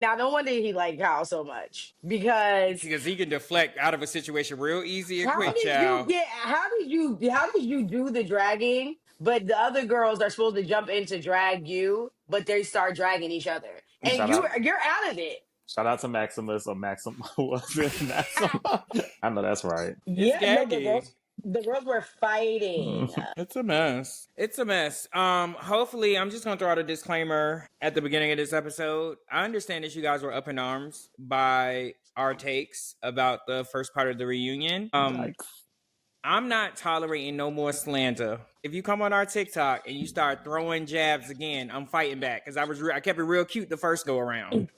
Now, no wonder he liked Kyle so much because Because he can deflect out of a situation real easy and how quick, did you child. get? How did you do the dragging? But the other girls are supposed to jump in to drag you, but they start dragging each other, and Shout out, you're out of it. shout out to Maximus or Maxim. Who was it? Maxim. I know that's right. It's Yeah, no, gaggy. the girls were fighting. It's a mess. It's a mess. Hopefully, I'm just gonna throw out a disclaimer at the beginning of this episode. I understand that you guys were up in arms by our takes about the first part of the reunion. Yikes. I'm not tolerating no more slander. If you come on our TikTok and you start throwing jabs again, I'm fighting back because I kept it real cute the first go around.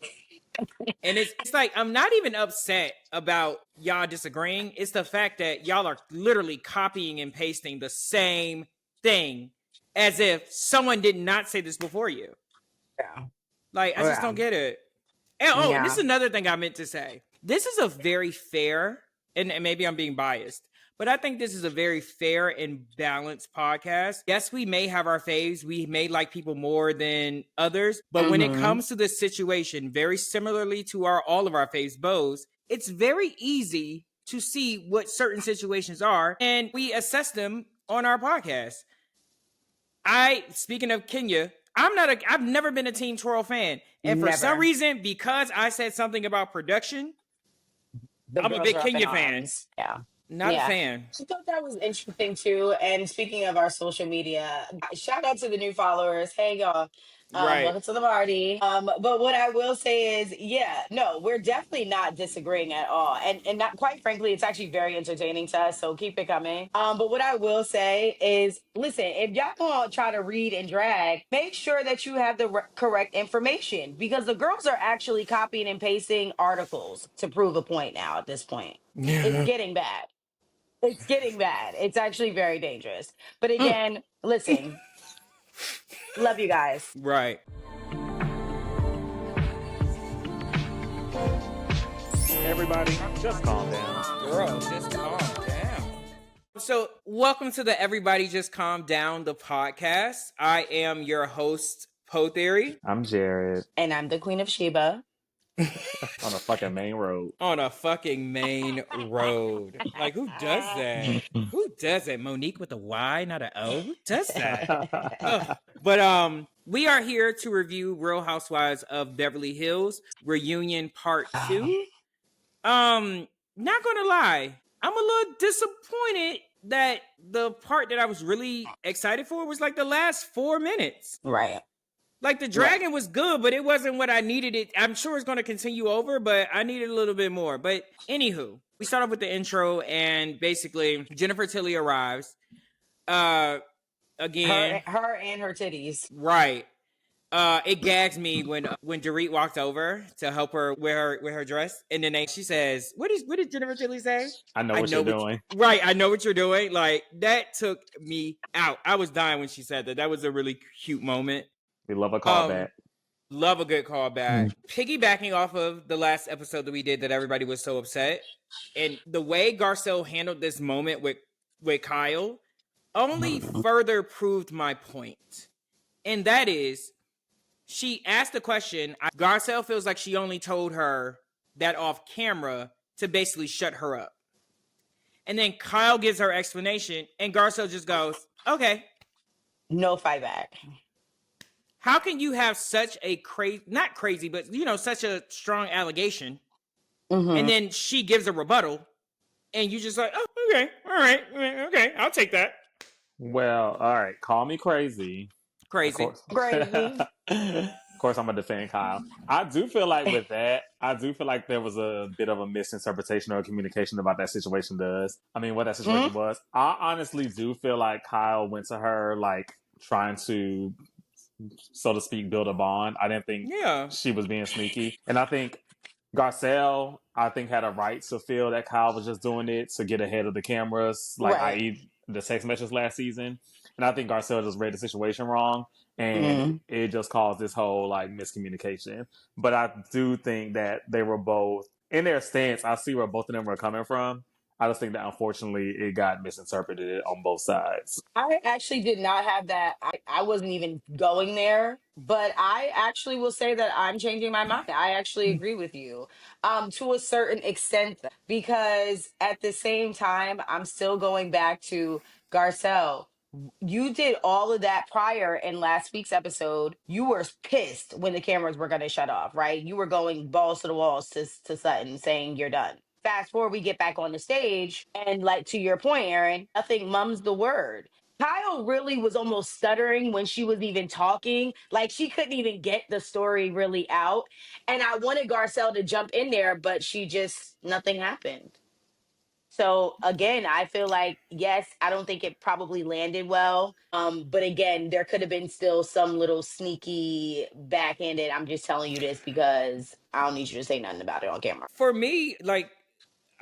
And it's like I'm not even upset about y'all disagreeing. It's the fact that y'all are literally copying and pasting the same thing as if someone did not say this before you. Yeah. Like, I just don't get it. And Yeah. this is another thing I meant to say. This is a very fair, and maybe I'm being biased, but I think this is a very fair and balanced podcast. Yes, we may have our faves. We may like people more than others. But when it comes to this situation, very similarly to all of our faves, Bows, it's very easy to see what certain situations are, and we assess them on our podcast. Speaking of Kenya, I've never been a Team Twirl fan. And for some reason, because I said something about production, I'm a big Kenya fan. Yeah. Not a fan. I thought that was interesting too. And speaking of our social media, shout out to the new followers. Hey y'all. Right. Welcome to the party. But what I will say is, yeah, no, we're definitely not disagreeing at all. And not quite frankly, it's actually very entertaining to us. So keep it coming. But what I will say is, listen, if y'all gonna try to read and drag, make sure that you have the correct information because the girls are actually copying and pasting articles to prove a point now at this point. It's getting bad. It's getting bad. It's actually very dangerous. But again, listen, love you guys. Right. Everybody, just calm down. Girl, just calm down. So, welcome to the Everybody Just Calm Down, the podcast. I am your host, Po Theory. I'm Jared. And I'm the Queen of Sheba. On a fucking main road. On a fucking main road. Like, who does that? Who does that? Monique with a Y, not a O? Who does that? But we are here to review Real Housewives of Beverly Hills Reunion Part 2. Not gonna lie, I'm a little disappointed that the part that I was really excited for was like the last 4 minutes. Right. Like the dragon was good, but it wasn't what I needed it. I'm sure it's going to continue over, but I needed a little bit more. But anywho, we start off with the intro and basically Jennifer Tilly arrives. Again. Her and her titties. Right. It gags me when Dorit walked over to help her with her dress. And then she says, what did Jennifer Tilly say? I know what you're doing. Right. I know what you're doing. Like that took me out. I was dying when she said that. That was a really cute moment. We love a callback. Love a good callback. Piggybacking off of the last episode that we did that everybody was so upset. And the way Garcelle handled this moment with Kyle only further proved my point. And that is, she asked the question. Garcelle feels like she only told her that off camera to basically shut her up. And then Kyle gives her explanation and Garcelle just goes, okay. No fight back. How can you have such a not crazy, but such a strong allegation, and then she gives a rebuttal, and you just like, oh, okay, all right, okay, I'll take that. Well, all right, call me crazy. Crazy. Of course, I'm gonna defend Kyle. I do feel like with that, there was a bit of a misinterpretation or communication about that situation. What that situation was. I honestly do feel like Kyle went to her like trying to, so to speak, build a bond. I didn't think she was being sneaky. And I think Garcelle, had a right to feel that Kyle was just doing it to get ahead of the cameras, like i.e. the text messages last season. And I think Garcelle just read the situation wrong. And it just caused this whole like miscommunication. But I do think that they were both, in their stance, I see where both of them were coming from. I just think that unfortunately it got misinterpreted on both sides. I actually did not have that. I wasn't even going there, but I actually will say that I'm changing my mind. I actually agree with you to a certain extent, because at the same time, I'm still going back to Garcelle. You did all of that prior in last week's episode. You were pissed when the cameras were going to shut off, right? You were going balls to the walls to Sutton saying you're done. Fast forward, we get back on the stage, and like to your point, Aaron, nothing mum's the word. Kyle really was almost stuttering when she was even talking. Like she couldn't even get the story really out. And I wanted Garcelle to jump in there, but nothing happened. So again, I feel like, yes, I don't think it probably landed well. But again, there could have been still some little sneaky backhanded. I'm just telling you this because I don't need you to say nothing about it on camera. For me, like,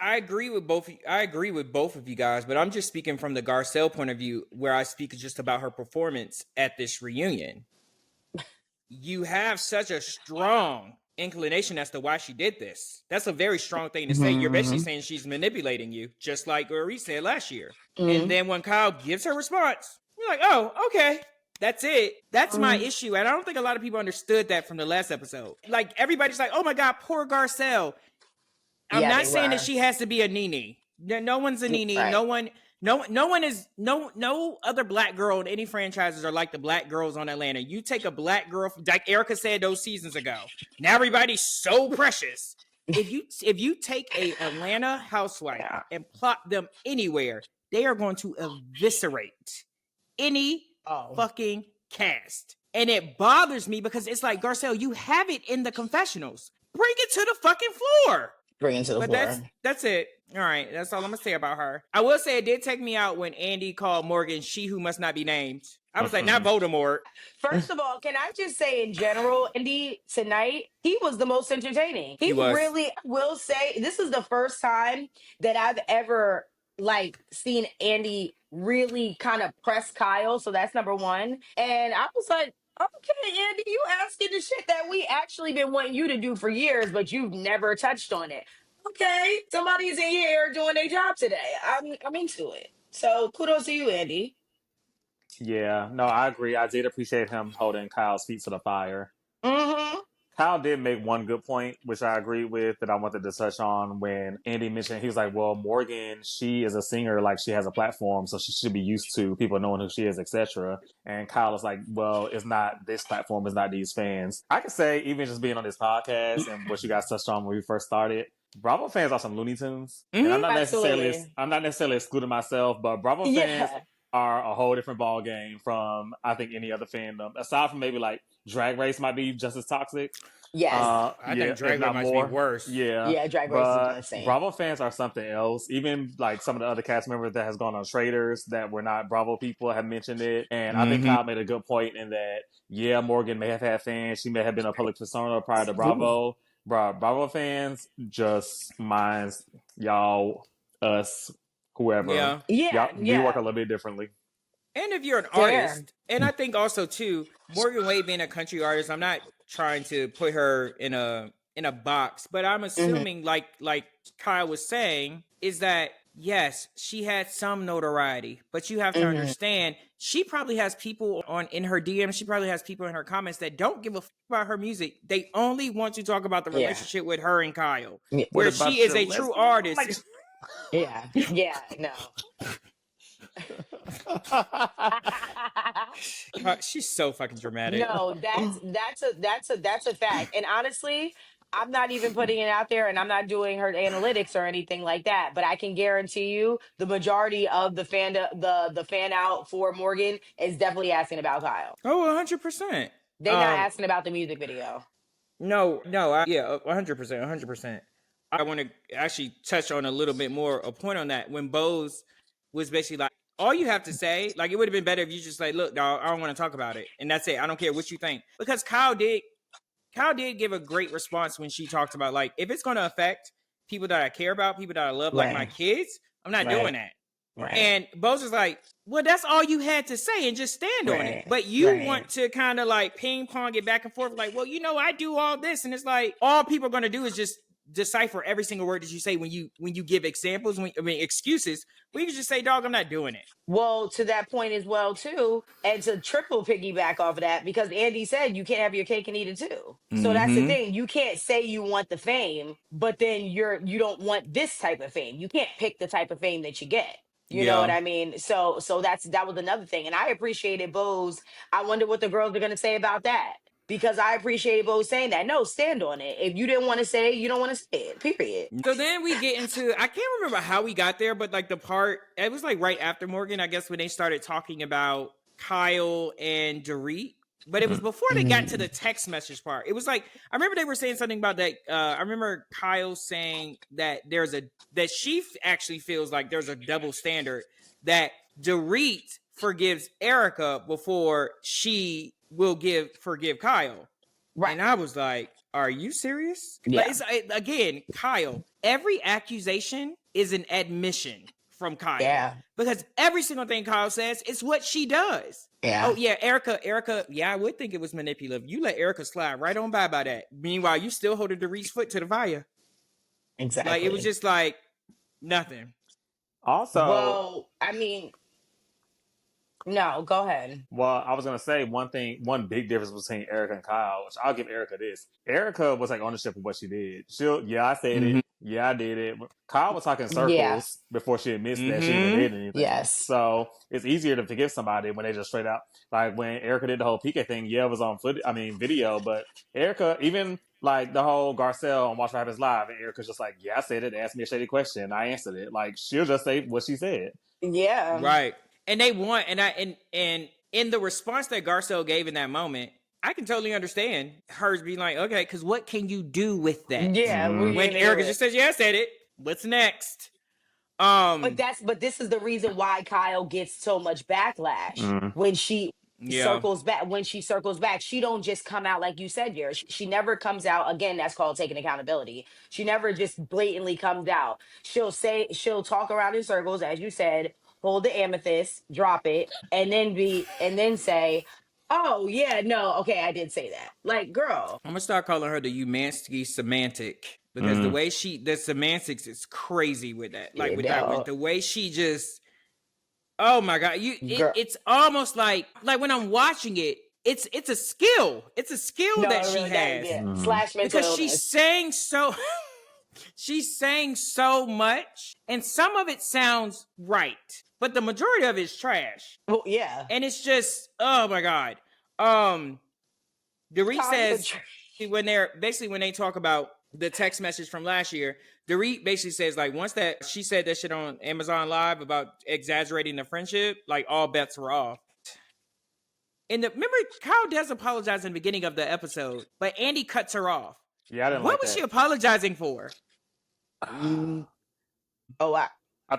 I agree with both. I agree with both of you guys, but I'm just speaking from the Garcelle point of view, where I speak just about her performance at this reunion. You have such a strong inclination as to why she did this. That's a very strong thing to say. You're basically saying she's manipulating you, just like Dorit said last year. And then when Kyle gives her response, you're like, oh, okay. That's it. That's my issue. And I don't think a lot of people understood that from the last episode. Like, everybody's like, oh my God, poor Garcelle. I'm not saying that she has to be a Nene. No one's a Nene. Right. No other black girl in any franchises are like the black girls on Atlanta. You take a black girl, like Erica said those seasons ago. Now everybody's so precious. If you take a Atlanta housewife and plot them anywhere, they are going to eviscerate any fucking cast. And it bothers me because it's like, Garcelle, you have it in the confessionals. Bring it to the fucking floor. Bring it to the floor. That's it. All right, that's all I'm gonna say about her. I will say it did take me out when Andy called Morgan "she who must not be named." I was like, not Voldemort. First of all, can I just say in general, Andy tonight, he was the most entertaining. He really will say this is the first time that I've ever seen Andy really kind of press Kyle. So that's number one. And I was like, okay, Andy, you asking the shit that we actually been wanting you to do for years, but you've never touched on it. Okay, somebody's in here doing their job today. I'm into it. So kudos to you, Andy. Yeah, no, I agree. I did appreciate him holding Kyle's feet to the fire. Kyle did make one good point, which I agree with, that I wanted to touch on when Andy mentioned, he was like, well, Morgan, she is a singer, like she has a platform, so she should be used to people knowing who she is, etc. And Kyle was like, well, it's not this platform, it's not these fans. I could say, even just being on this podcast and what you guys touched on when we first started, Bravo fans are some Looney Tunes. And I'm not necessarily excluding myself, but Bravo fans are a whole different ball game from, I think, any other fandom. Aside from maybe like Drag Race might be just as toxic. Yes. I think Drag Race might be worse. Yeah, Drag Race is insane. Bravo fans are something else. Even like some of the other cast members that has gone on Traders that were not Bravo people have mentioned it. And I think Kyle made a good point in that, yeah, Morgan may have had fans. She may have been a public persona prior to Bravo. Bravo fans just minds y'all, us, whoever. We work a little bit differently. And if you're an artist, and I think also too, Morgan Wade being a country artist, I'm not trying to put her in a box, but I'm assuming like Kyle was saying, is that yes, she had some notoriety, but you have to understand she probably has people in her DMs, she probably has people in her comments that don't give a fuck about her music. They only want to talk about the relationship with her and Kyle, where she is a true artist. No. She's so fucking dramatic. No, that's a fact. And honestly, I'm not even putting it out there, and I'm not doing her analytics or anything like that. But I can guarantee you, the majority of the fan out for Morgan is definitely asking about Kyle. Oh, 100%. They're not asking about the music video. No, 100%. I want to actually touch on a little bit more a point on that. When Bose was basically like, all you have to say, like, it would have been better if you just like, look, dog, I don't want to talk about it, and that's it. I don't care what you think, because Kyle did give a great response when she talked about, like, if it's going to affect people that I care about, people that I love, like my kids, I'm not doing that. Right. And Bose was like, well, that's all you had to say, and just stand on it. But you want to kind of like ping pong it back and forth, like, well, I do all this, and it's like all people are going to do is just decipher every single word that you say when you give examples, excuses. We can just say, dog, I'm not doing it. Well, to that point as well, too, and to triple piggyback off of that, because Andy said you can't have your cake and eat it too. So that's the thing. You can't say you want the fame, but then you don't want this type of fame. You can't pick the type of fame that you get. You know what I mean? So that was another thing. And I appreciated Bo's. I wonder what the girls are gonna say about that. Because I appreciated Bo saying that. No, stand on it. If you didn't want to say it, you don't want to say it. Period. So then we get into, I can't remember how we got there, but like the part, it was like right after Morgan, I guess, when they started talking about Kyle and Dorit. But it was before they got to the text message part. It was like, I remember they were saying something about that. I remember Kyle saying that that she actually feels like there's a double standard, that Dorit forgives Erica before she will forgive Kyle. Right. And I was like, are you serious? Yeah. Like, again, Kyle, every accusation is an admission from Kyle. Yeah. Because every single thing Kyle says is what she does. Yeah. Oh, yeah, Erica, yeah, I would think it was manipulative. You let Erica slide right on by that. Meanwhile, you still holding Dorit's foot to the fire. Exactly. Like, it was just like nothing. Also, well, I mean, no, go ahead. Well, I was going to say one big difference between Erica and Kyle, which I'll give Erica this. Erica was like ownership of what she did. I said it. Yeah, I did it. Kyle was talking circles before she admits that she even did anything. Yes. So it's easier to forgive somebody when they just straight out, like when Erica did the whole PK thing, it was on video, but Erica, even like the whole Garcelle on Watch What Happens Live, and Erica's just like, yeah, I said it, asked me a shady question, I answered it. Like, she'll just say what she said. Yeah. Right. And they want, and in the response that Garcelle gave in that moment, I can totally understand hers being like, okay, because what can you do with that? Yeah, when Erica just says, "Yeah, I said it. What's next?" But this is the reason why Kyle gets so much backlash when she circles back. When she circles back, she don't just come out like you said, Jared. She never comes out again. That's called taking accountability. She never just blatantly comes out. She'll talk around in circles, as you said. Hold the amethyst, drop it, and then say, "Oh yeah, no, okay, I did say that." Like, girl, I'm gonna start calling her the Umansky semantic, because the way the semantics is crazy with that. Like with the way she just, oh my god, it's almost like when I'm watching it, it's a skill. It's a skill that she has. Slash mental because illness. She's saying so much, and some of it sounds right, but the majority of it is trash. Well, yeah. And it's just, oh my god. Dorit says when they talk about the text message from last year, Dorit basically says, like, once that she said that shit on Amazon Live about exaggerating the friendship, like, all bets were off. And remember, Kyle does apologize in the beginning of the episode, but Andy cuts her off. Yeah, I didn't what like was that. she apologizing for? I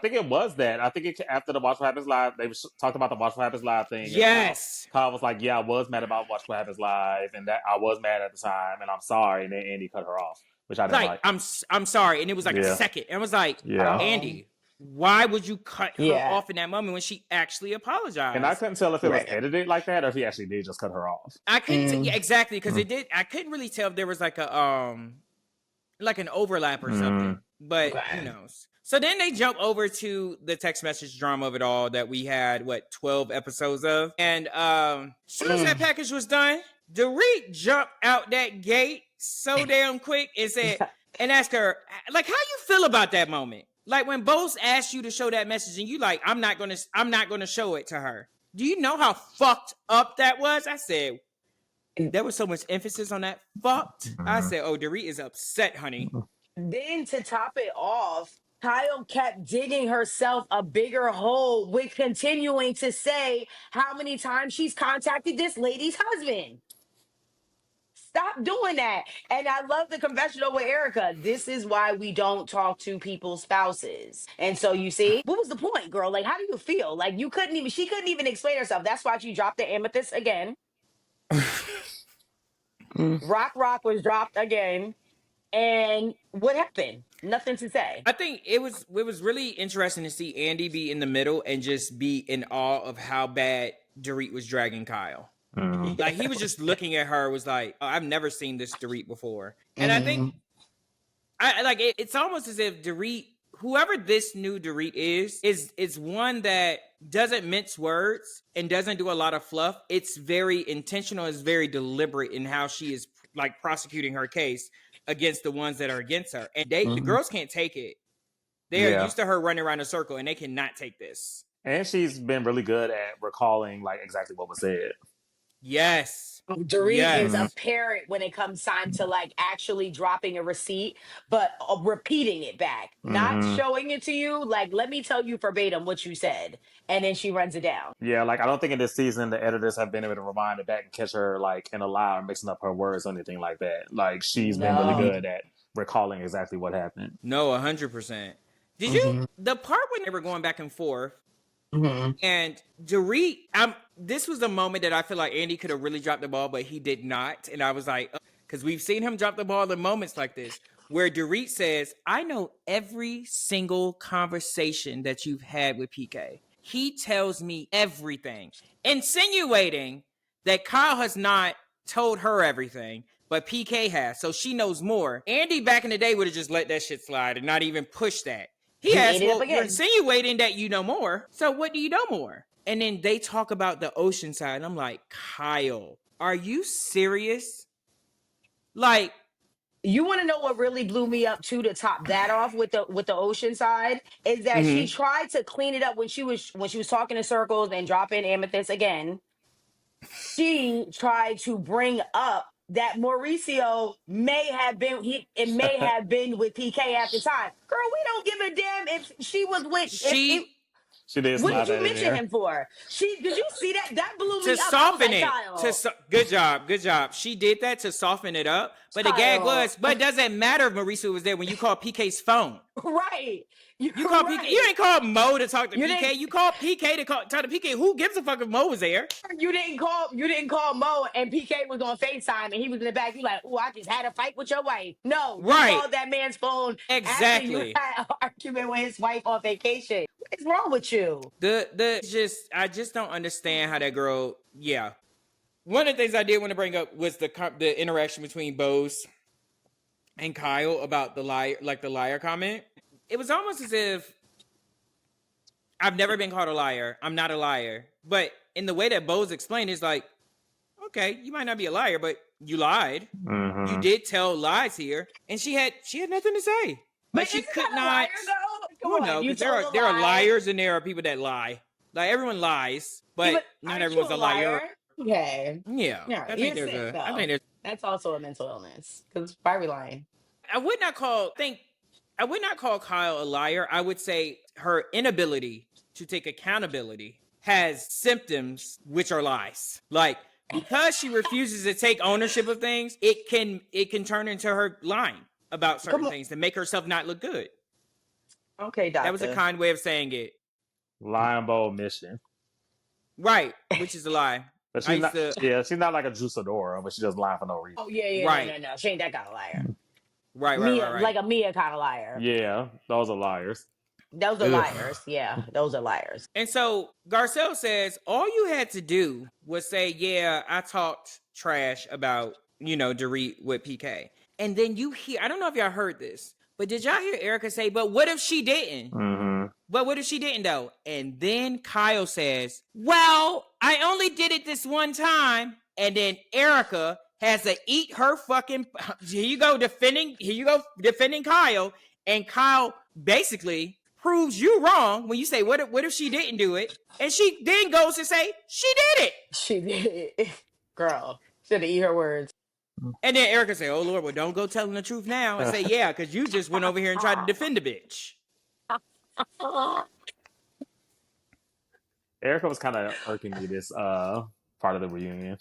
think it was that. I think after the Watch What Happens Live, they talked about the Watch What Happens Live thing. Yes. Kyle was like, yeah, I was mad about Watch What Happens Live, and that I was mad at the time, and I'm sorry. And then Andy cut her off, which I didn't like. I'm sorry. And it was like a second. And I was like, Andy, why would you cut her off in that moment when she actually apologized? And I couldn't tell if it was edited like that or if he actually did just cut her off. I couldn't exactly, because it did. I couldn't really tell if there was like an overlap or something. But who knows? So then they jump over to the text message drama of it all that we had, 12 episodes of. And as soon as that package was done, Dorit jumped out that gate so damn quick and said, and asked her, like, how you feel about that moment? Like when Bose asked you to show that message and you like, I'm not gonna show it to her. Do you know how fucked up that was? I said, there was so much emphasis on that fucked. I said, oh, Dorit is upset, honey. Then to top it off, Kyle kept digging herself a bigger hole with continuing to say how many times she's contacted this lady's husband. Stop doing that. And I love the confessional with Erica. This is why we don't talk to people's spouses. And so you see, what was the point, girl? Like, how do you feel? Like she couldn't even explain herself. That's why she dropped the amethyst again. Rock was dropped again. And what happened? Nothing to say. I think it was really interesting to see Andy be in the middle and just be in awe of how bad Dorit was dragging Kyle. Like he was just looking at her, was like, oh, I've never seen this Dorit before. And I I like it, it's almost as if Dorit, whoever this new Dorit is one that doesn't mince words and doesn't do a lot of fluff. It's very intentional, it's very deliberate in how she is like prosecuting her case against the ones that are against her. And the girls can't take it. They are used to her running around a circle and they cannot take this. And she's been really good at recalling like exactly what was said. Yes. Dorit is a parrot when it comes time to like actually dropping a receipt, but repeating it back, not showing it to you. Like, let me tell you verbatim what you said, and then she runs it down. Yeah, like I don't think in this season the editors have been able to rewind it back and catch her like in a lie or mixing up her words or anything like that. Like she's been really good at recalling exactly what happened. No, 100%. Did you the part when they were going back and forth? And Dorit, this was the moment that I feel like Andy could have really dropped the ball, but he did not. And I was like, because we've seen him drop the ball in moments like this, where Dorit says, I know every single conversation that you've had with PK. He tells me everything, insinuating that Kyle has not told her everything, but PK has, so she knows more. Andy back in the day would have just let that shit slide and not even push that. He asked, well, you're insinuating that you know more. So what do you know more? And then they talk about the ocean side. And I'm like, Kyle, are you serious? Like, you want to know what really blew me up too, to top that off with the ocean side, is that she tried to clean it up when she was talking in circles and dropping Amethyst again. She tried to bring up that Mauricio may have been with PK at the time. Girl, we don't give a damn if she was with she did. What did you mention him for? Did you see that? That blew me up. To soften it. Good job. She did that to soften it up. But the gag was, but it doesn't matter if Mauricio was there when you call PK's phone. Right. You call PK. You ain't call Mo to talk to PK. You called PK to talk to PK. Who gives a fuck if Mo was there? You didn't call Mo, and PK was on FaceTime and he was in the back. You like, oh, I just had a fight with your wife. No, right. You called that man's phone. Exactly. After you had an argument with his wife on vacation. What is wrong with you? I just don't understand how that girl. Yeah. One of the things I did want to bring up was the interaction between Bose and Kyle about the liar comment. It was almost as if I've never been called a liar. I'm not a liar. But in the way that Bose explained, it's like, okay, you might not be a liar, but you lied. You did tell lies here, and she had nothing to say. Like, she could not. Come on, because there are liars and there are people that lie. Like, everyone lies, but not everyone's a liar. Okay. Yeah. I think that's also a mental illness. Because why are we lying? I would not call Kyle a liar. I would say her inability to take accountability has symptoms which are lies. Like, because she refuses to take ownership of things, it can turn into her lying about certain things to make herself not look good. Okay, doctor. That was a kind way of saying it. Lying bold mission. Right, which is a lie. But she's not like a Juicadora, but she just lying for no reason. Oh, yeah. Right. No. She ain't that kind of liar. Right. Like a Mia kind of liar. Yeah, those are liars. Those are liars. Yeah, those are liars. And so Garcelle says, all you had to do was say, yeah, I talked trash about, Dorit with PK. And then you hear, I don't know if y'all heard this, but did y'all hear Erica say, but what if she didn't? But what if she didn't, though? And then Kyle says, well, I only did it this one time. And then Erica has to eat her fucking, here you go defending Kyle. And Kyle basically proves you wrong when you say, what if she didn't do it? And she then goes to say, she did it. She did it. Girl, should have eat her words. And then Erica say, oh, Lord, well, don't go telling the truth now. And say, yeah, because you just went over here and tried to defend the bitch. Erica was kind of irking me this part of the reunion.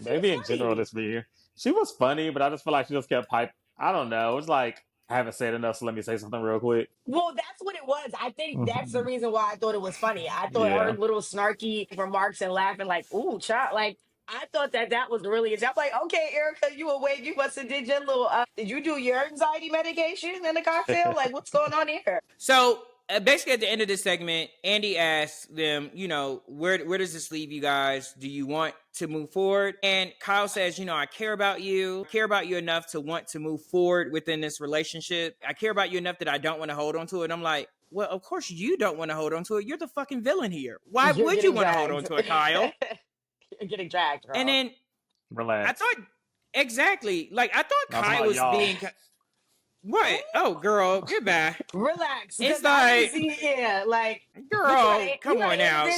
Maybe in general this reunion. She was funny, but I just feel like she just kept piping. I don't know. It's like, I haven't said enough, so let me say something real quick. Well, that's what it was. I think that's the reason why I thought it was funny. I thought her little snarky remarks and laughing like, ooh, child, like, I thought that was really, I'm like, okay, Erica, you awake. You must have did your little, did you do your anxiety medication in the cocktail? Like, what's going on here? So basically at the end of this segment, Andy asks them, you know, where does this leave you guys? Do you want to move forward? And Kyle says, you know, I care about you. I care about you enough to want to move forward within this relationship. I care about you enough that I don't want to hold on to it. I'm like, well, of course you don't want to hold on to it. You're the fucking villain here. Why would you want to hold on to it, Kyle? You're getting dragged, girl. And then Relax. I thought exactly like I thought Kyle was being. What? Oh, girl, goodbye. Relax. It's like, girl, come on now.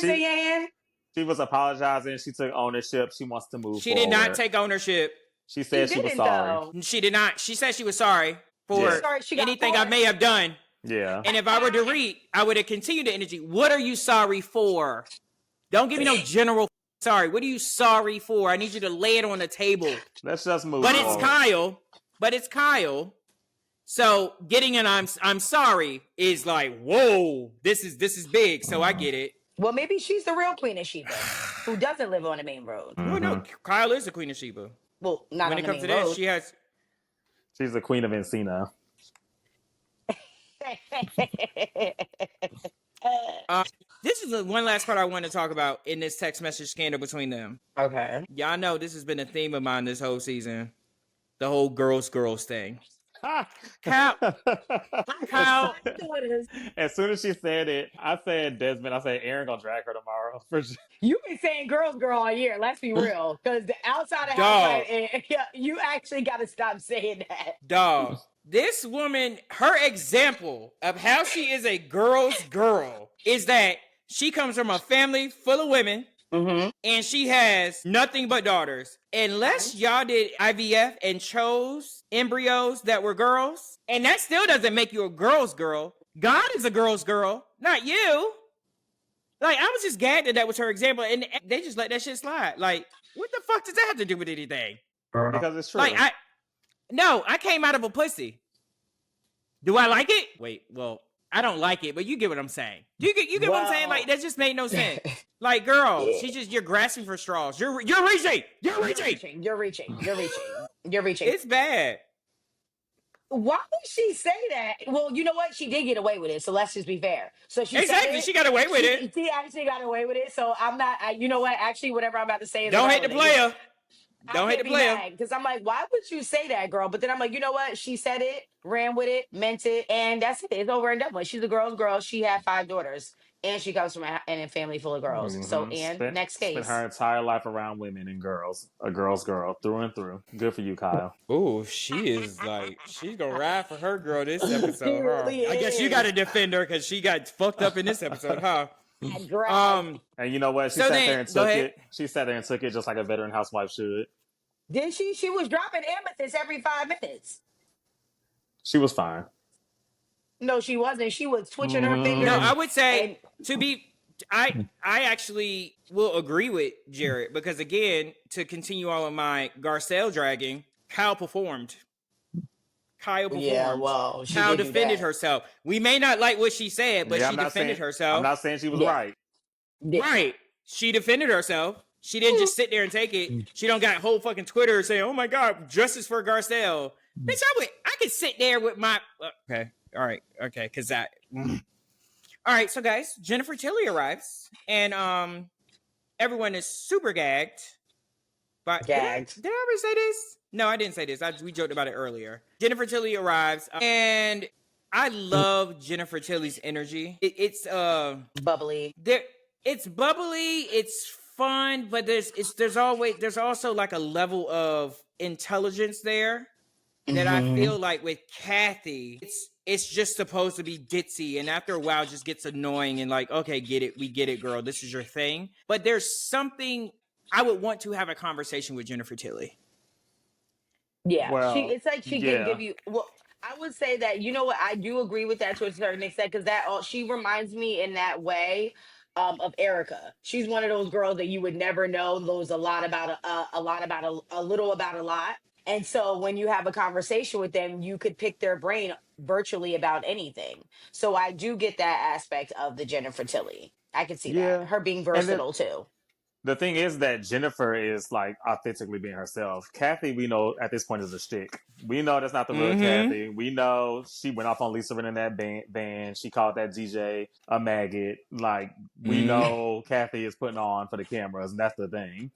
She was apologizing. She took ownership. She wants to move. She did not take ownership. She said she was sorry. She did not. She said she was sorry for anything I may have done. Yeah. And if I were Dorit, I would have continued the energy. What are you sorry for? Don't give me no general sorry. What are you sorry for? I need you to lay it on the table. Let's just move. But it's Kyle. So getting an I'm sorry is like, whoa, this is big. So I get it. Well, maybe she's the real Queen of Sheba, who doesn't live on the main road. Mm-hmm. No, Kyle is the Queen of Sheba. Well, not when it comes to that, she's the Queen of Encina. This is the one last part I want to talk about in this text message scandal between them. Okay. Y'all know this has been a theme of mine this whole season. The whole girls thing. Kyle. As soon as she said it, I said Desmond. I said Aaron gonna drag her tomorrow. You've been saying girl all year. Let's be real, because the outside, you actually got to stop saying that. Dog, this woman, her example of how she is a girl's girl is that she comes from a family full of women. Mm-hmm. And she has nothing but daughters. Unless y'all did IVF and chose embryos that were girls, and that still doesn't make you a girl's girl. God is a girl's girl, not you. Like, I was just gagged that was her example, and they just let that shit slide. Like, what the fuck does that have to do with anything? Because it's true. Like, I came out of a pussy. Do I like it? Wait, well, I don't like it, but you get what I'm saying. You get what I'm saying? Like, that just made no sense. Like, girl, you're grasping for straws. You're reaching. You're reaching. It's bad. Why would she say that? Well, you know what? She did get away with it, so let's just be fair. So she she got away with it. She actually got away with it. So I'm not. You know what? Actually, whatever I'm about to say is don't hate the player. Don't hate the player. Because I'm like, why would you say that, girl? But then I'm like, you know what? She said it, ran with it, meant it, and that's it. It's over and done with. She's a girl's girl. She had 5 daughters, and she comes from a family full of girls. Mm-hmm. So, next case. Spent her entire life around women and girls. A girl's girl, through and through. Good for you, Kyle. Oh, she is like, she's gonna ride for her girl this episode, huh? Really I guess you got to defend her because she got fucked up in this episode, huh? And you know what? She sat there and took it. She sat there and took it just like a veteran housewife should. Did she? She was dropping amethyst every 5 minutes. She was fine. No, she wasn't. She was twitching her fingers. No, I would say I actually will agree with Jared because again, to continue on with my Garcelle dragging, Kyle performed. Yeah, well, Kyle defended herself. We may not like what she said, but she defended herself. I'm not saying she was right. Right. She defended herself. She didn't just sit there and take it. She don't got whole fucking Twitter saying, "Oh my God, justice for Garcelle." Bitch, I could sit there with my okay, all right, okay, because that. All right, so guys, Jennifer Tilly arrives, and everyone is super gagged. But gagged. Did I ever say this? No, I didn't say this. We joked about it earlier. Jennifer Tilly arrives, and I love Jennifer Tilly's energy. It's bubbly. It's bubbly. It's fun, but there's also like a level of intelligence there that I feel like with Kathy, it's just supposed to be ditzy, and after a while, it just gets annoying and like, okay, we get it, girl, this is your thing. But there's something I would want to have a conversation with Jennifer Tilly. Yeah, well, it's like she can give you. Well, I would say that I do agree with that to a certain extent because she reminds me in that way. Of Erica. She's one of those girls that you would never know knows a lot about a little about a lot. And so when you have a conversation with them, you could pick their brain virtually about anything. So I do get that aspect of the Jennifer Tilly. I can see that. Her being versatile too. The thing is that Jennifer is like authentically being herself. Kathy, we know at this point is a shtick. We know that's not the real Kathy. We know she went off on Lisa in that band. She called that DJ a maggot. Like we know Kathy is putting on for the cameras, and that's the thing.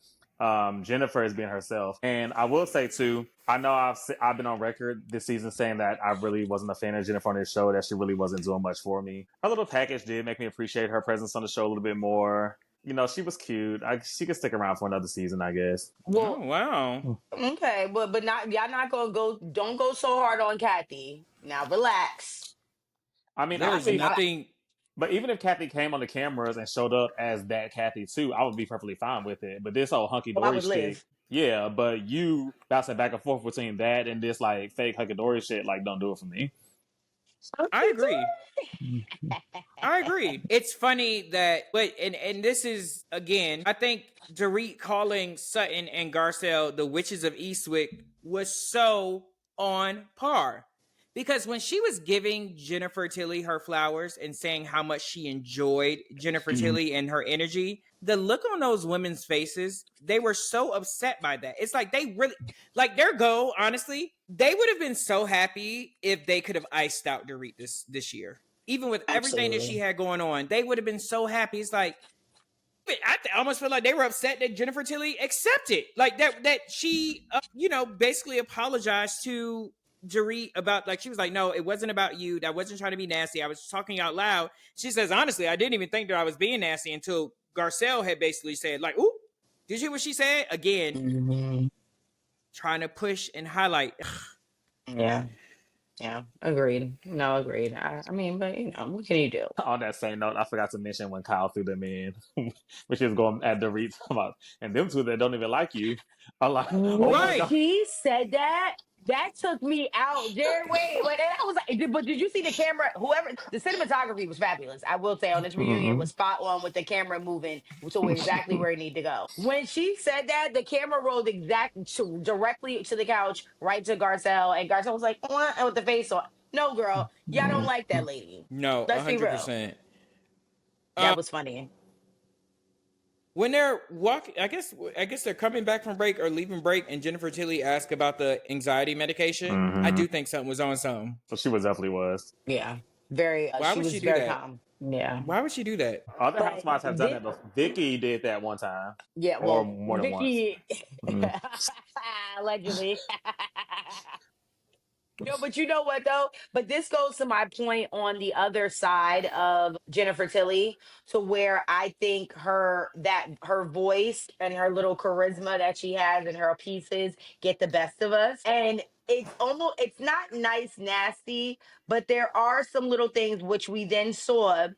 Jennifer is being herself, and I will say too. I know I've been on record this season saying that I really wasn't a fan of Jennifer on this show. That she really wasn't doing much for me. Her little package did make me appreciate her presence on the show a little bit more. You know, she was cute. She could stick around for another season, I guess. Well, oh, wow. Okay, but not y'all not gonna go. Don't go so hard on Kathy. Now relax. I mean, there was nothing. But even if Kathy came on the cameras and showed up as that Kathy too, I would be perfectly fine with it. But this whole hunky dory shit, yeah. But you bouncing back and forth between that and this like fake hunky dory shit, like don't do it for me. I agree. I agree. It's funny that, but and this is again, I think Dorit calling Sutton and Garcelle the witches of Eastwick was so on par. Because when she was giving Jennifer Tilly her flowers and saying how much she enjoyed Jennifer Tilly and her energy, the look on those women's faces, they were so upset by that. It's like they really, like their goal, honestly, they would have been so happy if they could have iced out Dorit this year. Even with everything that she had going on, they would have been so happy. It's like, I almost feel like they were upset that Jennifer Tilly accepted. Like that she, basically apologized to Dorit about, like, she was like, no, it wasn't about you. I wasn't trying to be nasty. I was talking out loud. She says, honestly, I didn't even think that I was being nasty until Garcelle had basically said, like, ooh, did you hear what she said? Again, trying to push and highlight. Yeah, agreed. No, agreed. I mean, but what can you do? On that same note, I forgot to mention when Kyle threw them in, when she was going at Dorit about, and them two that don't even like you. I'm like, oh my God. He said that. That took me out. Jared, wait. And I was like, but did you see the camera? Whoever, the cinematography was fabulous. I will say on this reunion was spot on with the camera moving to exactly where it needed to go. When she said that, the camera rolled directly to the couch, right to Garcelle, and Garcelle was like, and with the face on. No, girl, y'all don't like that lady. No, let's 100%. Be real. That was funny. When they're walking, I guess they're coming back from break or leaving break, and Jennifer Tilly asked about the anxiety medication. I do think something was on something. So she definitely was. Yeah, very. Why would she do that? Calm. Yeah. Why would she do that? Other housewives have done that before. Vicky did that one time. Yeah, well, or more than once. Allegedly. No, but you know what though? But this goes to my point on the other side of Jennifer Tilly, to where I think her voice and her little charisma that she has and her pieces get the best of us. And it's not nice, nasty, but there are some little things which we then saw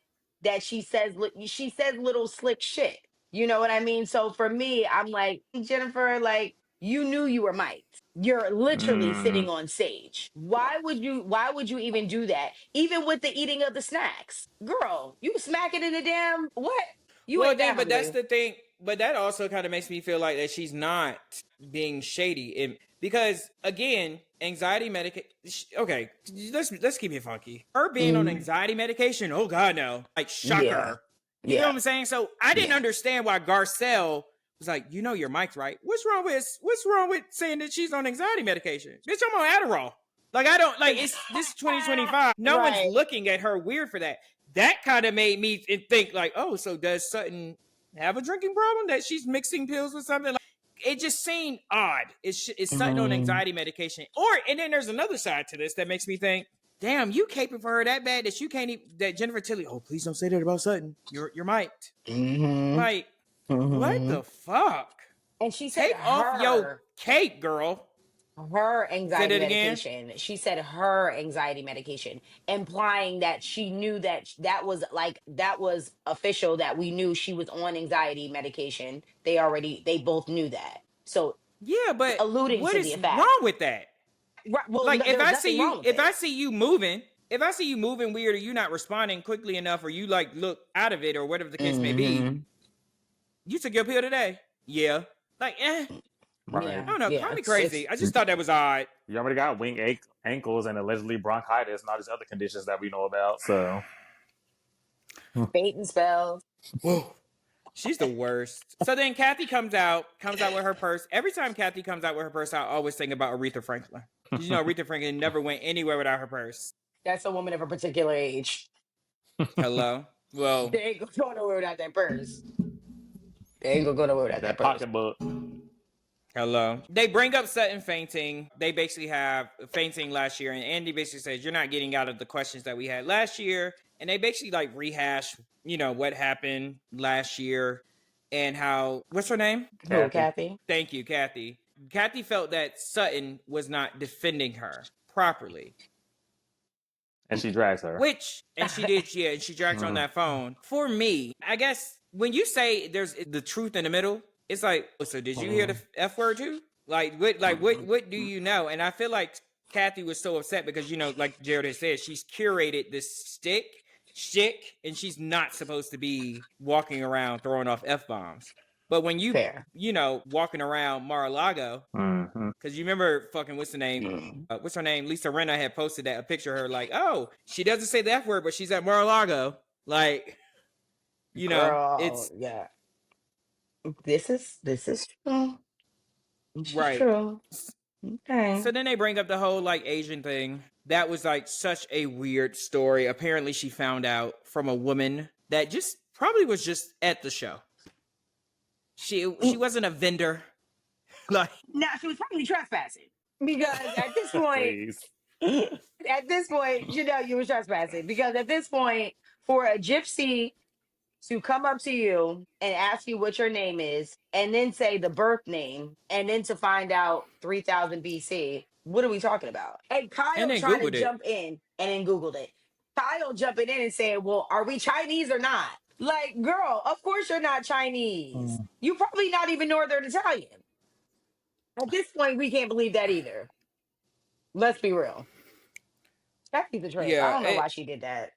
that she says little slick shit. You know what I mean? So for me, I'm like, Jennifer, like, you knew you were mic'd. You're literally sitting on stage. Why would you even do that? Even with the eating of the snacks. Girl, you smacking in the damn what? But that's the thing. But that also kind of makes me feel like that she's not being shady. Because again, anxiety medication. Okay, let's keep it funky. Her being on anxiety medication, oh God, no. Like, shocker. You know what I'm saying? So I didn't understand why Garcelle was like, your mic's right. What's wrong with saying that she's on anxiety medication? Bitch, I'm on Adderall. Like, I don't, like, this is 2025. No one's looking at her weird for that. That kind of made me think, like, oh, so does Sutton have a drinking problem that she's mixing pills with something? Like, it just seemed odd. Is Sutton on anxiety medication? And then there's another side to this that makes me think, damn, you caping for her that bad that you can't even, that Jennifer Tilly, oh, please don't say that about Sutton. You're mic'd. Like, what the fuck? And she said, take off your cape, girl. Her anxiety medication. Again? She said her anxiety medication, implying that she knew that was official, that we knew she was on anxiety medication. They both knew that. So yeah, but alluding what to is the effect. wrong with that? Right, well, like, if I see you moving weird, or you not responding quickly enough, or you like look out of it, or whatever the case may be, you took your pill today? Yeah. Like, right. I don't know. Call me crazy. I just thought that was odd. You already got wing ankles and allegedly bronchitis and all these other conditions that we know about. So bait and spells. Whoa. She's the worst. So then Kathy comes out with her purse. Every time Kathy comes out with her purse, I always think about Aretha Franklin. Because you know Aretha Franklin never went anywhere without her purse. That's a woman of a particular age. Hello? Well, They ain't gonna go nowhere without that purse. They ain't gonna go nowhere without that purse. Pocketbook. hello. They bring up Sutton fainting. They basically have fainting last year, and Andy basically says, you're not getting out of the questions that we had last year. And they basically like rehash, you know, what happened last year and how, what's her name? Who, Kathy? Thank you, Kathy. Kathy felt that Sutton was not defending her properly. And she drags her. And she did, yeah, and she dragged her on that phone. For me, I guess when you say there's the truth in the middle, it's like, so did you hear the F word too? What do you know? And I feel like Kathy was so upset because, you know, like Jared has said, she's curated this shtick, and she's not supposed to be walking around throwing off F-bombs. But when you, you know, walking around Mar-a-Lago, because you remember fucking, what's her name? Lisa Rinna had posted a picture of her like, oh, she doesn't say the F word, but she's at Mar-a-Lago. Like, you know, Girl, it's... Yeah. This is true. This right. is true. Okay. So then they bring up the whole like Asian thing. That was like such a weird story. Apparently she found out from a woman that just probably was just at the show. She wasn't a vendor. Like, now she was probably trespassing because at this point, you know, you were trespassing because at this point, for a gypsy to come up to you and ask you what your name is, and then say the birth name, and then to find out 3000 BC, what are we talking about? And Kyle tried to jump in and then Googled it. Kyle jumping in and saying, well, are we Chinese or not? Like, girl, of course you're not Chinese. You probably not even Northern Italian. At this point, we can't believe that either. Let's be real. Kathy's a trip. I don't know why she did that.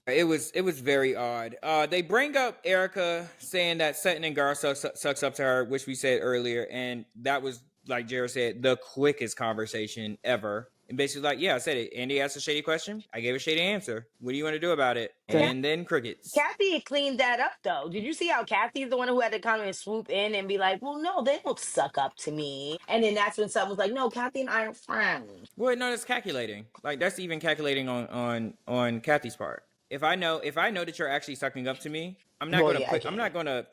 It was very odd. They bring up Erica saying that Sutton and Garcelle sucks up to her, which we said earlier, and that was, like Jared said, the quickest conversation ever. And basically like, yeah, I said it. Andy asked a shady question. I gave a shady answer. What do you want to do about it? And then crickets. Kathy cleaned that up, though. Did you see how Kathy's the one who had to come and swoop in and be like, well, no, they don't suck up to me. And then that's when someone was like, no, Kathy and I are friends. Well, no, that's calculating. Like, that's even calculating on Kathy's part. If I know that you're actually sucking up to me, I'm not gonna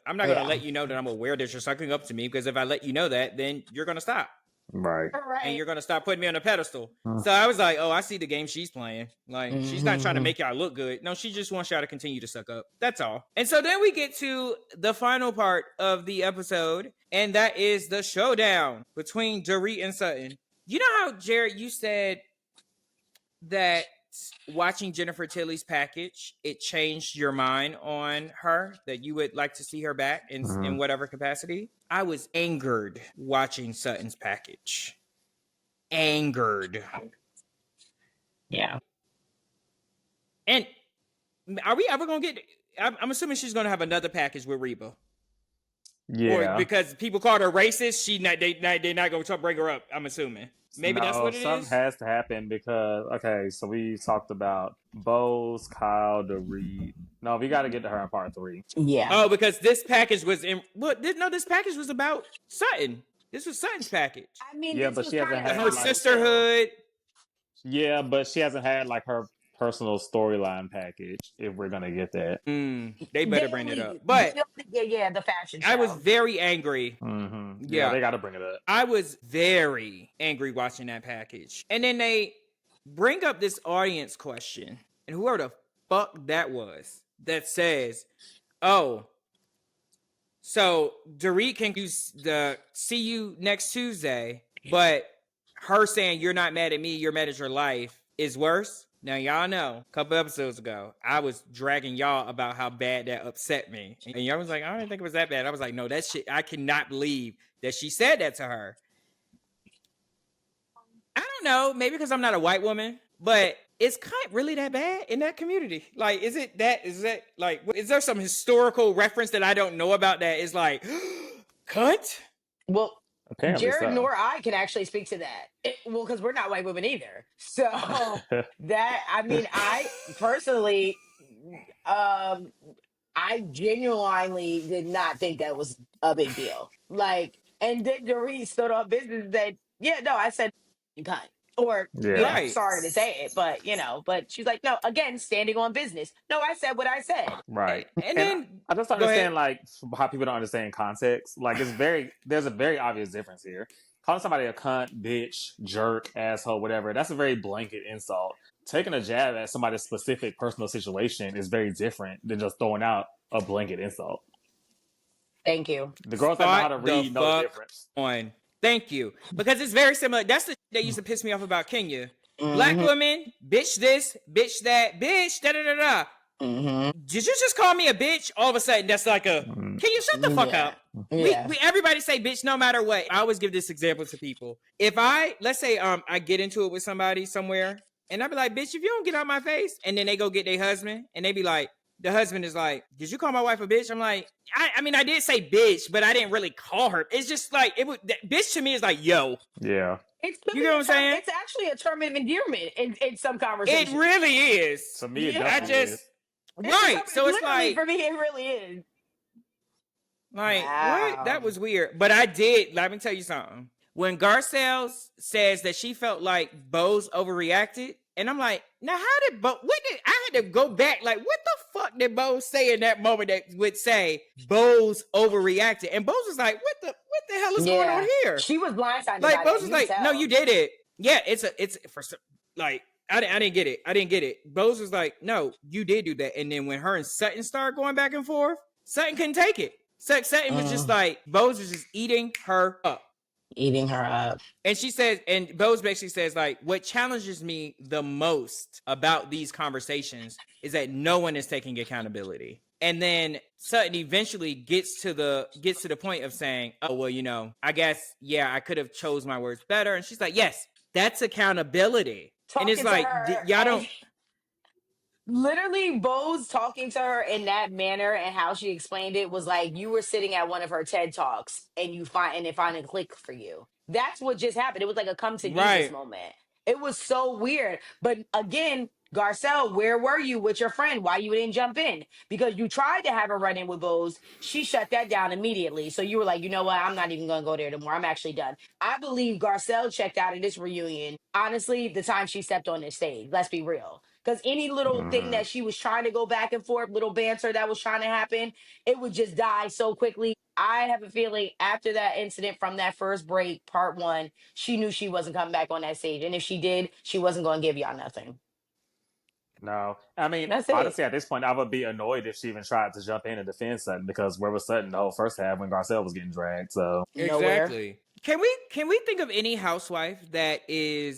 let you know that I'm aware that you're sucking up to me, because if I let you know that, then you're gonna stop. Right. And you're gonna stop putting me on a pedestal. So I was like, oh, I see the game she's playing. Like, she's not trying to make y'all look good. No, she just wants y'all to continue to suck up. That's all. And so then we get to the final part of the episode, and that is the showdown between Dorit and Sutton. You know how, Jared, you said that watching Jennifer Tilly's package, it changed your mind on her, that you would like to see her back in whatever capacity? I was angered watching Sutton's package. Angered. Yeah. And are we ever going to get... I'm assuming she's going to have another package with Reba. Yeah. Or because people called her racist, they're not going to bring her up, I'm assuming. Maybe that's what it is. Something has to happen because, okay, so we talked about Bose, Kyle, Dorit. No, we got to get to her in part 3. Yeah. Oh, because this package was this package was about Sutton. This was Sutton's package. I mean, yeah, but she hasn't had her sisterhood. Yeah, but she hasn't had like her personal storyline package, if we're gonna get that. They better bring it up. But the fashion show. I was very angry. Yeah, they gotta bring it up. I was very angry watching that package. And then they bring up this audience question, and whoever the fuck that was, that says, oh, so Dorit can use the see you next Tuesday, but her saying you're not mad at me, you're mad at your life is worse. Now, y'all know, a couple episodes ago, I was dragging y'all about how bad that upset me. And y'all was like, I didn't think it was that bad. I was like, no, that shit, I cannot believe that she said that to her. I don't know, maybe because I'm not a white woman, but is cunt really that bad in that community? Like, is there some historical reference that I don't know about that is like, cunt? Well, apparently Jared nor I can actually speak to that. Because we're not white women either. So that, I mean, I personally, I genuinely did not think that was a big deal. Like, and then Dorit stood on business that, yeah, no, I said cunt. Or, Yeah. Right. sorry to say it, but but she's like, no, again, standing on business. No, I said what I said. Right. And And then I just don't go ahead. understand like how people don't understand context. Like there's a very obvious difference here. Calling somebody a cunt, bitch, jerk, asshole, whatever, that's a very blanket insult. Taking a jab at somebody's specific personal situation is very different than just throwing out a blanket insult. Thank you. The girls that know how Spot to the read know the fuck difference. on. Thank you. Because it's very similar. That's the that used to piss me off about Kenya. Black Mm-hmm. women, bitch this, bitch that, bitch da da da da. Mm-hmm. Did you just call me a bitch? All of a sudden, that's like a. Can you shut the fuck Yeah. up? Yeah. We everybody say bitch no matter what. I always give this example to people. If let's say I get into it with somebody somewhere, and I be like, bitch, if you don't get out my face, and then they go get their husband, and they be like, the husband is like, did you call my wife a bitch? I'm like, I mean, I did say bitch, but I didn't really call her. It's just like bitch to me is like, yo. Yeah. It could You be get what a I'm term. saying? It's actually a term of endearment in some It conversations. really is. To me, it Yeah. I definitely just is. right. So it's literally like for me, it really is. Like, what? Wow. That was weird. But I did. Let me tell you something. When Garcelle says that she felt like Bose overreacted, and I'm like, now how did Bose? I had to go back? Like, what the fuck did Bose say in that moment that would say Bose overreacted? And Bose was like, what the hell is going on here? She was blindsided Like by Bose that. was You could like, no, tell. you did it. Yeah, it's for like. I didn't get it. I didn't get it. Bose was like, no, you did do that. And then when her and Sutton started going back and forth, Sutton couldn't take it. Sutton was just like, Bose was just eating her up. Eating her up. And she says, and Bose basically says, like, what challenges me the most about these conversations is that no one is taking accountability. And then Sutton eventually gets to the point of saying, oh, well, I guess, yeah, I could have chose my words better. And she's like, yes, that's accountability. Talking and it's to like, her y'all don't. Literally, Bose talking to her in that manner and how she explained it was like you were sitting at one of her TED talks and it finally clicked for you. That's what just happened. It was like a come to Jesus Right. moment. It was so weird. But again, Garcelle, where were you with your friend? Why you didn't jump in? Because you tried to have a run in with Bose. She shut that down immediately. So you were like, you know what? I'm not even going to go there anymore. I'm actually done. I believe Garcelle checked out of this reunion. Honestly, the time she stepped on this stage, let's be real. Because any little thing that she was trying to go back and forth, little banter that was trying to happen, it would just die so quickly. I have a feeling after that incident from that first break, part one, she knew she wasn't coming back on that stage. And if she did, she wasn't going to give y'all nothing. No. I mean, That's it. honestly, at this point, I would be annoyed if she even tried to jump in and defend Sutton because where was Sutton the whole first half when Garcelle was getting dragged? So Nowhere. Exactly. Can we think of any housewife that we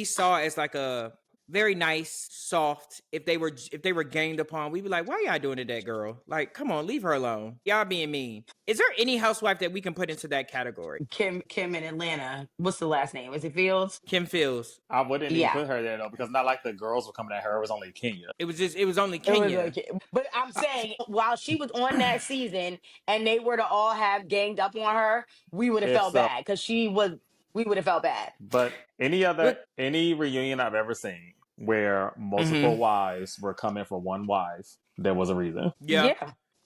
saw as like a very nice, soft, if they were ganged upon, we'd be like, why y'all doing to that girl? Like, come on, leave her alone. Y'all being mean. Is there any housewife that we can put into that category? Kim in Atlanta. What's the last name? Is it Fields? Kim Fields. I wouldn't even Yeah. put her there though because not like the girls were coming at her. It was only Kenya. It was only It was Kenya. like- but I'm saying while she was on that season and they were to all have ganged up on her, we would have If felt so, bad because we would have felt bad. but any reunion I've ever seen where multiple wives were coming for one wife, there was a reason. Yeah.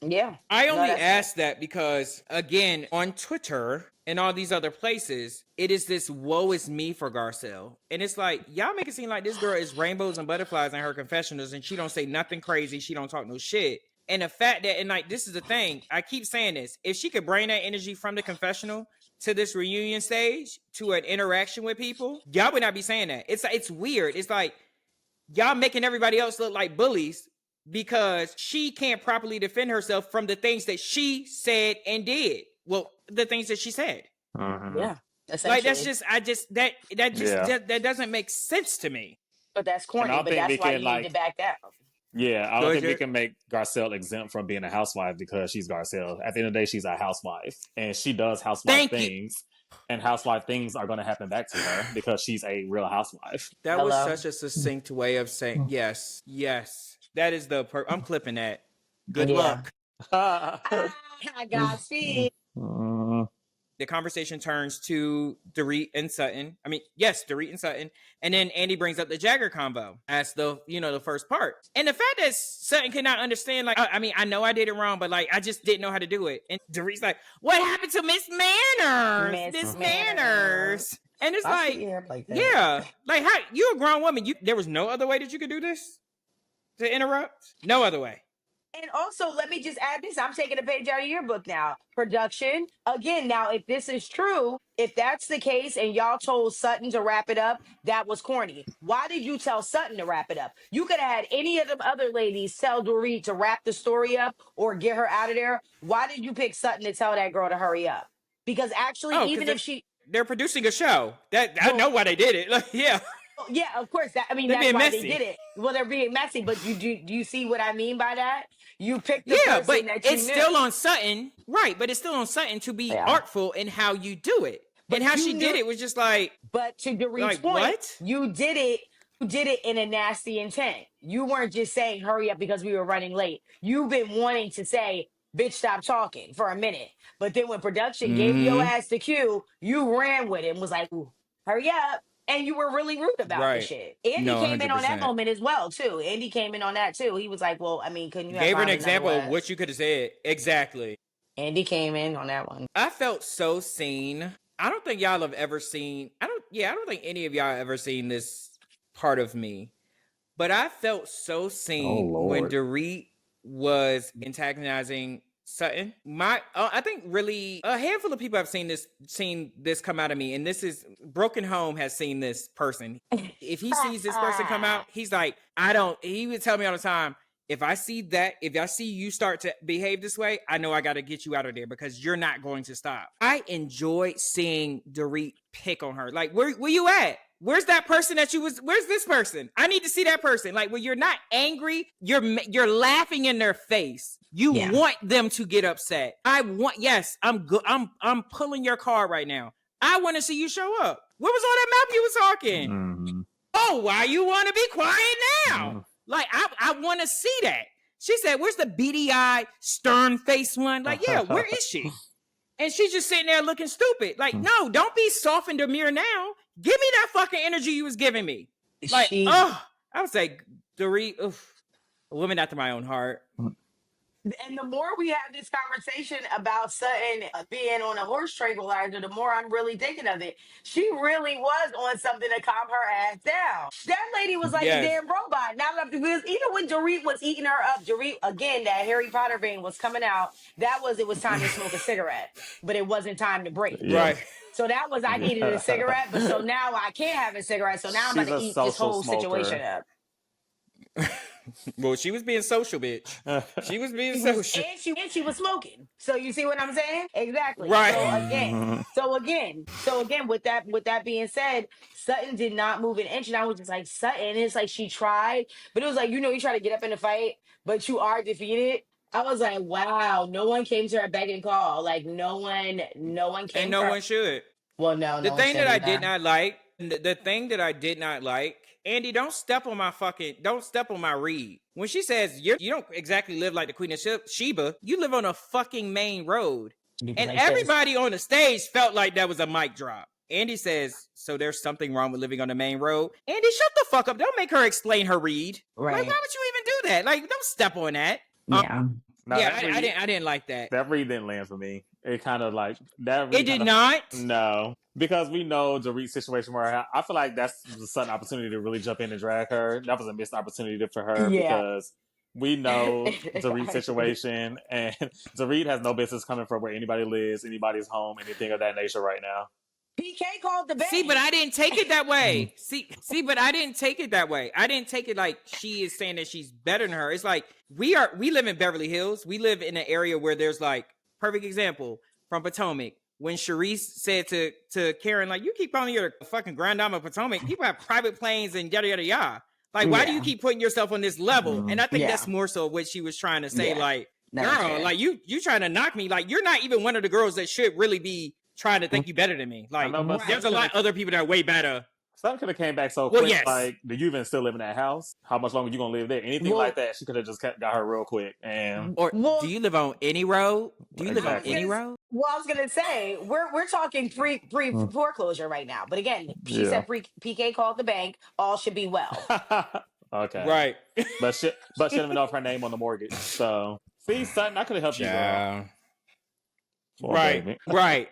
Yeah. I No, only that's- ask that because, again, on Twitter and all these other places, it is this woe is me for Garcelle. And it's like, y'all make it seem like this girl is rainbows and butterflies in her confessionals and she don't say nothing crazy. She don't talk no shit. And the fact that, and like, this is the thing, I keep saying this, if she could bring that energy from the confessional to this reunion stage, to an interaction with people, y'all would not be saying that. It's weird. It's like, y'all making everybody else look like bullies because she can't properly defend herself from the things that she said and did. Well, the things that she said. Yeah. Like that's just that doesn't make sense to me. But that's corny. don't But think we that's why can, you need to back down. Yeah, I Go don't ahead, think we Jared. can make Garcelle exempt from being a housewife because she's Garcelle. At the end of the day, she's a housewife, and she does housewife Thank you. things, and housewife things are going to happen back to her because she's a real housewife. That was Hello? such a succinct way of saying yes. That is I'm clipping that. Good Yeah. luck. I got speed. the conversation turns to Dorit and Sutton. I mean, yes, Dorit and Sutton. And then Andy brings up the Jagger combo as the first part. And the fact that Sutton could not understand, like, I mean, I know I did it wrong, but like, I just didn't know how to do it. And Dorit's like, what happened to Miss Manners? Miss Manners. And it's like yeah, like, how you a grown woman? There was no other way that you could do this to interrupt. No other way. And also, let me just add this. I'm taking a page out of your book now. Production. Again, now, if this is true, if that's the case and y'all told Sutton to wrap it up, that was corny. Why did you tell Sutton to wrap it up? You could have had any of them other ladies tell Dorit to wrap the story up or get her out of there. Why did you pick Sutton to tell that girl to hurry up? Because actually, even if they're producing a show. I know why they did it. Like, yeah. Yeah, of course. That's why messy. They did it. Well, they're being messy, but do you see what I mean by that? You picked the person but that you it's still on Sutton, right? But it's still on Sutton to be artful in how you do it, and how she did it was just like. But to Dorit's point, what? You did it in a nasty intent. You weren't just saying hurry up because we were running late. You've been wanting to say, bitch, stop talking for a minute. But then when production gave your ass the cue, you ran with it and was like, ooh, hurry up. And you were really rude about the shit. Andy came 100%. In on that moment as well, too. Andy came in on that, too. He was like, well, I mean, couldn't you have gave her an example of what you could have said. Exactly. Andy came in on that one. I felt so seen. I don't think y'all have ever seen, I don't think any of y'all ever seen this part of me. But I felt so seen when Dorit was antagonizing Sutton. I think really a handful of people have seen this come out of me, and this is Broken Home has seen this person. If he sees this person come out, he's like, he would tell me all the time, if I see you start to behave this way, I know I got to get you out of there because you're not going to stop. I enjoy seeing Dorit pick on her. Like, where you at? Where's that person where's this person? I need to see that person. Like, when you're not angry, you're laughing in their face. You want them to get upset. I'm good. I'm pulling your card right now. I want to see you show up. What was all that mouth you was talking? Mm-hmm. Oh, why you want to be quiet now? Mm-hmm. Like, I want to see that. She said, where's the beady eye, stern face one? Like, yeah, where is she? And she's just sitting there looking stupid. Like, no, don't be soft and demure now. Give me that fucking energy you was giving me. Like, I would say, Dorit, a woman after my own heart. And the more we have this conversation about Sutton being on a horse tranquilizer, the more I'm really thinking of it. She really was on something to calm her ass down. That lady was like a damn robot. Now, because even when Dorit was eating her up, Dorit, again, that Harry Potter vein was coming out. It was time to smoke a cigarette, but it wasn't time to break. Yeah. Right. So that was, I needed a cigarette, but so now I can't have a cigarette. So now I'm about to eat this whole situation up. Well, she was being social, bitch. She was being social. And she was smoking. So you see what I'm saying? Exactly. Right. So again, with that being said, Sutton did not move an inch. And I was just like, Sutton, it's like she tried, but it was like, you try to get up in the fight, but you are defeated. I was like, wow, no one came to her beck and call. Like, no one came. And no one should. Well, no. The thing that I did not like, the thing that I did not like, Andy, don't step on my read. When she says you don't exactly live like the Queen of Sheba, you live on a fucking main road. And everybody on the stage felt like that was a mic drop. Andy says, so there's something wrong with living on the main road. Andy, shut the fuck up. Don't make her explain her read. Right. Like, why would you even do that? Like, don't step on that. Yeah. I didn't like that. That read didn't land for me. It kind of like that. Read it did not. No, because we know Dorit's situation where I feel like that's a sudden opportunity to really jump in and drag her. That was a missed opportunity for her because we know Dorit's situation, and Dorit has no business coming from where anybody lives, anybody's home, anything of that nature right now. PK called the bait. See, but I didn't take it that way. But I didn't take it that way. I didn't take it like she is saying that she's better than her. It's like we live in Beverly Hills. We live in an area where there's like, perfect example from Potomac. When Sharice said to Karen, like, you keep calling your fucking Grand Dame of Potomac. People have private planes and yada, yada, yada. Like, why do you keep putting yourself on this level? And I think that's more so what she was trying to say. Like, girl, like you trying to knock me. Like, you're not even one of the girls that should really be trying to think you better than me. Like, there's a lot of other people that are way better. Something could have came back so quick. Yes. Like, do you even still live in that house? How much longer you gonna live there? Anything like that, she could have just got her real quick. And do you live on any road? Do you live on any road? Well, I was gonna say we're talking pre foreclosure right now, but again, she Yeah. said pre PK called the bank. All should be well. Okay. Right. But she didn't even know if her name on the mortgage. So see, Sutton, I could have helped you, girl. Child. Poor Right. baby. Right.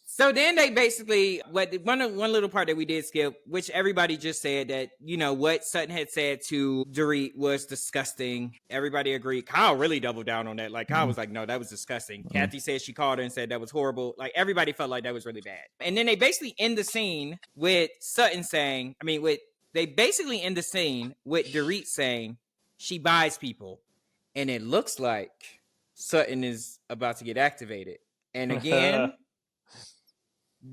So then they basically one little part that we did skip, which everybody just said that, you know, what Sutton had said to Dorit was disgusting. Everybody agreed. Kyle really doubled down on that. Like Kyle was like, no, that was disgusting. Kathy said she called her and said that was horrible. Like everybody felt like that was really bad. And then they basically end the scene with Sutton saying, they basically end the scene with Dorit saying she buys people. And it looks like Sutton is about to get activated. And again,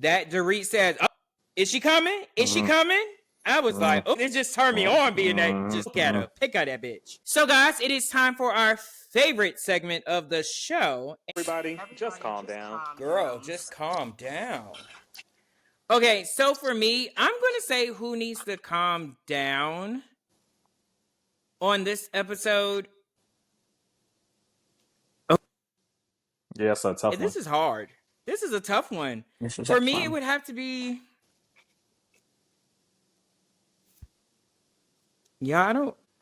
that Dorit says, oh, is she coming? Is she coming? I was like, oh, it just turned me on being that. Just look at her. Pick at that bitch. So, guys, it is time for our favorite segment of the show. Everybody, just calm down. Girl, just calm down. Okay, so for me, I'm going to say who needs to calm down on this episode. Yeah, it's a tough one. This is hard. This is a tough one. For me, it would have to be... Yeah, I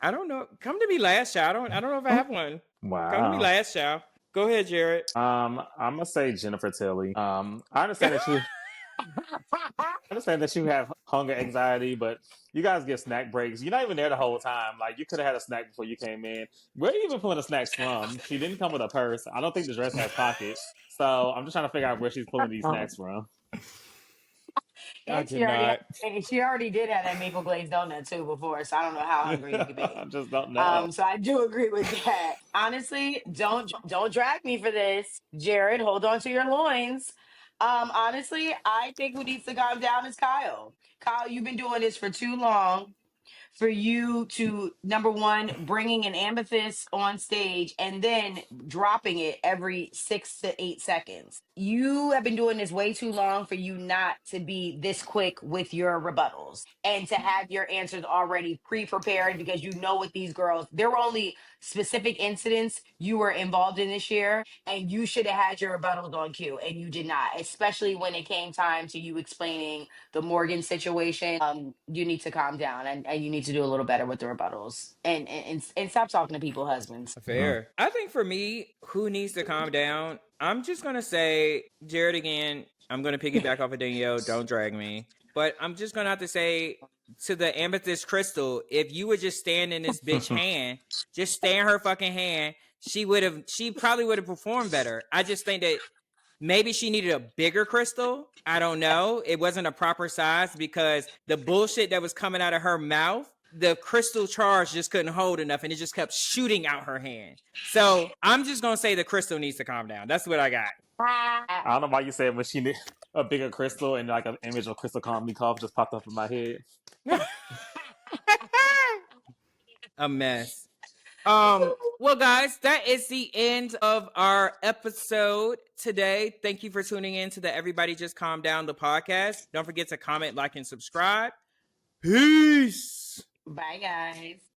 don't know. Come to me last, child. I don't know if I have one. Wow. Come to me last, child. Go ahead, Jared. I'm gonna say Jennifer Tilly. I understand that you have hunger anxiety, but you guys get snack breaks. You're not even there the whole time. Like you could have had a snack before you came in. Where are you even pulling the snacks from? She didn't come with a purse. I don't think the dress has pockets. So I'm just trying to figure out where she's pulling these snacks from. And she already did have that maple glazed donut too before, so I don't know how hungry you could be. I just don't know. So I do agree with that. Honestly, don't drag me for this, Jared. Hold on to your loins. Honestly, I think who needs to calm down is Kyle. Kyle, you've been doing this for too long for you to, number one, bringing an amethyst on stage and then dropping it every 6 to 8 seconds. You have been doing this way too long for you not to be this quick with your rebuttals and to have your answers already pre-prepared, because you know with these girls, there were only specific incidents you were involved in this year, and you should have had your rebuttals on cue, and you did not, especially when it came time to you explaining the Morgan situation. You need to calm down, and you need to do a little better with the rebuttals, and stop talking to people's husbands. Fair. I think for me, who needs to calm down? I'm just going to say Jared again. I'm going to piggyback off of Danielle. Don't drag me. But I'm just going to have to say to the amethyst crystal, if you would just stand in this bitch hand, just stay in her fucking hand, she probably would have performed better. I just think that maybe she needed a bigger crystal. I don't know. It wasn't a proper size because the bullshit that was coming out of her mouth, the crystal charge just couldn't hold enough, and it just kept shooting out her hand. So I'm just going to say the crystal needs to calm down. That's what I got. I don't know why you said when she need a bigger crystal and like an image of Crystal Calmly Cough just popped up in my head. A mess. Well, guys, that is the end of our episode today. Thank you for tuning in to the Everybody Just Calm Down the podcast. Don't forget to comment, like, and subscribe. Peace. Bye, guys.